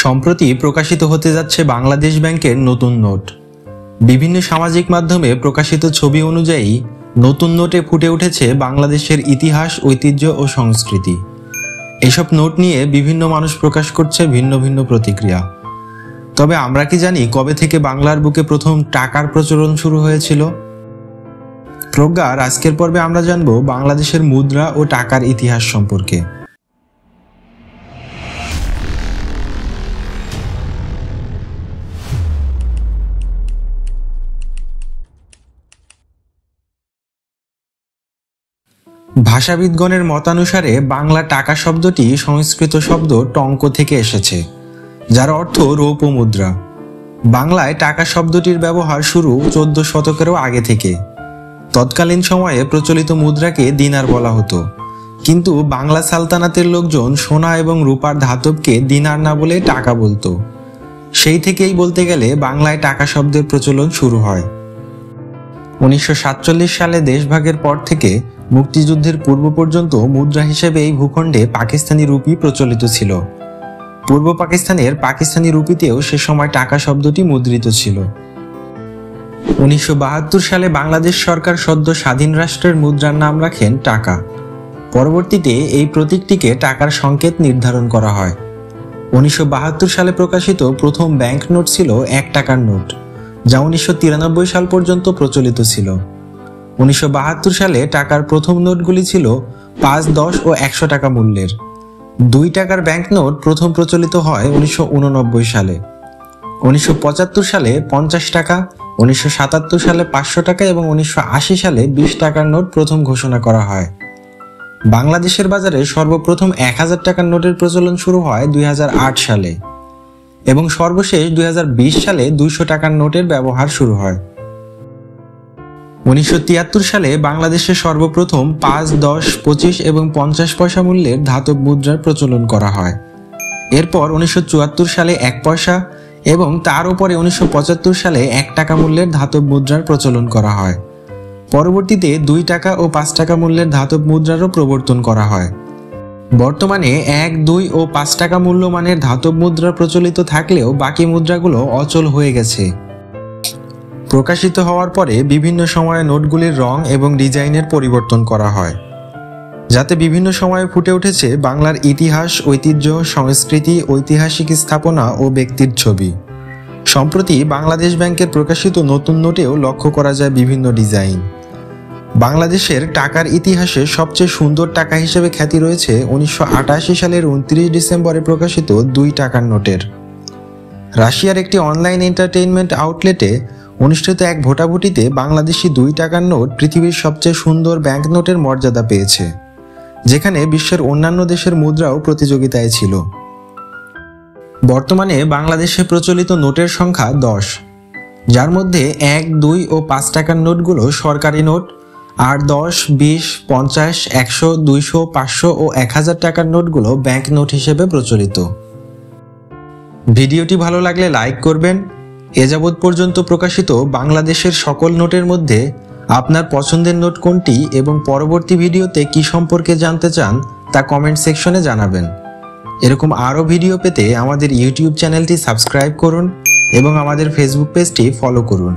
সম্প্রতি প্রকাশিত হতে যাচ্ছে বাংলাদেশ ব্যাংকের নতুন নোট। বিভিন্ন সামাজিক মাধ্যমে প্রকাশিত ছবি অনুযায়ী নতুন নোটে ফুটে উঠেছে বাংলাদেশের ইতিহাস, ঐতিহ্য ও সংস্কৃতি। এসব নোট নিয়ে বিভিন্ন মানুষ প্রকাশ করছে ভিন্ন ভিন্ন প্রতিক্রিয়া। তবে আমরা কি জানি কবে থেকে বাংলার বুকে প্রথম টাকার প্রচলন শুরু হয়েছিল? প্রজ্ঞার আজকের পর্বে আমরা জানব বাংলাদেশের মুদ্রা ও টাকার ইতিহাস সম্পর্কে। ভাষাবিদগণের মতানুসারে বাংলা টাকা শব্দটি সংস্কৃত শব্দ টঙ্ক থেকে এসেছে, যার অর্থ রৌপ্য মুদ্রা। বাংলায় টাকা শব্দটির ব্যবহার শুরু 14 শতকেরও আগে থেকে। তৎকালীন সময়ে প্রচলিত মুদ্রাকে দিনার বলা হতো, কিন্তু বাংলা সালতানাতের লোকজন সোনা এবং রূপার ধাতবকে দিনার না বলে টাকা বলতো। সেই থেকেই বলতে গেলে বাংলায় টাকা শব্দের প্রচলন শুরু হয়। 1947 সালে দেশভাগের পর থেকে মুক্তিযুদ্ধের পূর্ব পর্যন্ত মুদ্রা হিসেবে এই ভূখণ্ডে পাকিস্তানি রুপি প্রচলিত ছিল। পূর্ব পাকিস্তানের পাকিস্তানি রুপিতেও সে সময় টাকা শব্দটি মুদ্রিত ছিল। 1972 সালে বাংলাদেশ সরকার সদ্য স্বাধীন রাষ্ট্রের মুদ্রার নাম রাখেন টাকা। পরবর্তীতে এই প্রতীকটিকে টাকার সংকেত নির্ধারণ করা হয়। 1972 সালে প্রকাশিত প্রথম ব্যাংক নোট ছিল 1 টাকার নোট, যা 1993 সাল পর্যন্ত প্রচলিত ছিল। 1972 সালে টাকার প্রথম নোটগুলি ছিল 5, 10 ও 100 টাকা মূল্যের। 2 টাকার ব্যাংক নোট প্রথম প্রচলিত হয় 1989 সালে। 1975 সালে 50 টাকা, 1977 সালে 500 টাকা এবং 1980 সালে 20 টাকার নোট প্রথম ঘোষণা করা হয়। বাংলাদেশের বাজারে সর্বপ্রথম 1000 টাকার নোটের প্রচলন শুরু হয় 2008 সালে এবং সর্বশেষ 2020 সালে 200 টাকার নোটের ব্যবহার শুরু হয়। 1973 সালে বাংলাদেশে সর্বপ্রথম 5, 10, 25 এবং 50 পয়সা মূল্যের ধাতব মুদ্রার প্রচলন করা হয়। এরপর 1974 সালে 1 পয়সা এবং তার উপরে 1975 সালে 1 টাকা মূল্যের ধাতব মুদ্রার প্রচলন করা হয়। পরবর্তীতে 2 টাকা ও 5 টাকা মূল্যের ধাতব মুদ্রারও প্রবর্তন করা হয়। বর্তমানে 1, 2 ও 5 টাকা মূল্যমানের ধাতব মুদ্রা প্রচলিত থাকলেও বাকি মুদ্রাগুলো অচল হয়ে গেছে। প্রকাশিত হওয়ার পরে বিভিন্ন সময়ে নোটগুলির রং এবং ডিজাইনের পরিবর্তন করা হয়, যাতে বিভিন্ন সময়ে ফুটে উঠেছে বাংলার ইতিহাস, ঐতিহ্য, সংস্কৃতি, ঐতিহাসিক স্থাপনা ও ব্যক্তির ছবি। সম্প্রতি বাংলাদেশ ব্যাংকের প্রকাশিত নতুন নোটেও লক্ষ্য করা যায় বিভিন্ন ডিজাইন। বাংলাদেশের টাকার ইতিহাসে সবচেয়ে সুন্দর টাকা হিসেবে খ্যাতি রয়েছে 1988 সালের 29 ডিসেম্বরে প্রকাশিত 2 টাকার নোটের। রাশিয়ার একটি অনলাইন এন্টারটেইনমেন্ট আউটলেটে অনুষ্ঠিত এক ভোটাভুটিতে বাংলাদেশি 2 টাকার নোট পৃথিবীর সবচেয়ে সুন্দর ব্যাংক নোটের মর্যাদা পেয়েছে, যেখানে বিশ্বের অন্যান্য দেশের মুদ্রাও প্রতিযোগিতায় ছিল। বর্তমানে বাংলাদেশে প্রচলিত নোটের সংখ্যা 10, যার মধ্যে 1, 2 ও 5 টাকার নোটগুলো সরকারি নোট, আর 10, 20, 50, 100, 200, 500 ও 1000 টাকার নোটগুলো ব্যাংক নোট হিসেবে প্রচলিত। ভিডিওটি ভালো লাগলে লাইক করবেন। এ যাবৎ পর্যন্ত প্রকাশিত বাংলাদেশের সকল নোটের মধ্যে আপনার পছন্দের নোট কোনটি এবং পরবর্তী ভিডিওতে কি সম্পর্কে জানতে চান তা কমেন্ট সেকশনে জানাবেন। এরকম আরও ভিডিও পেতে আমাদের ইউটিউব চ্যানেলটি সাবস্ক্রাইব করুন এবং আমাদের ফেসবুক পেজটি ফলো করুন।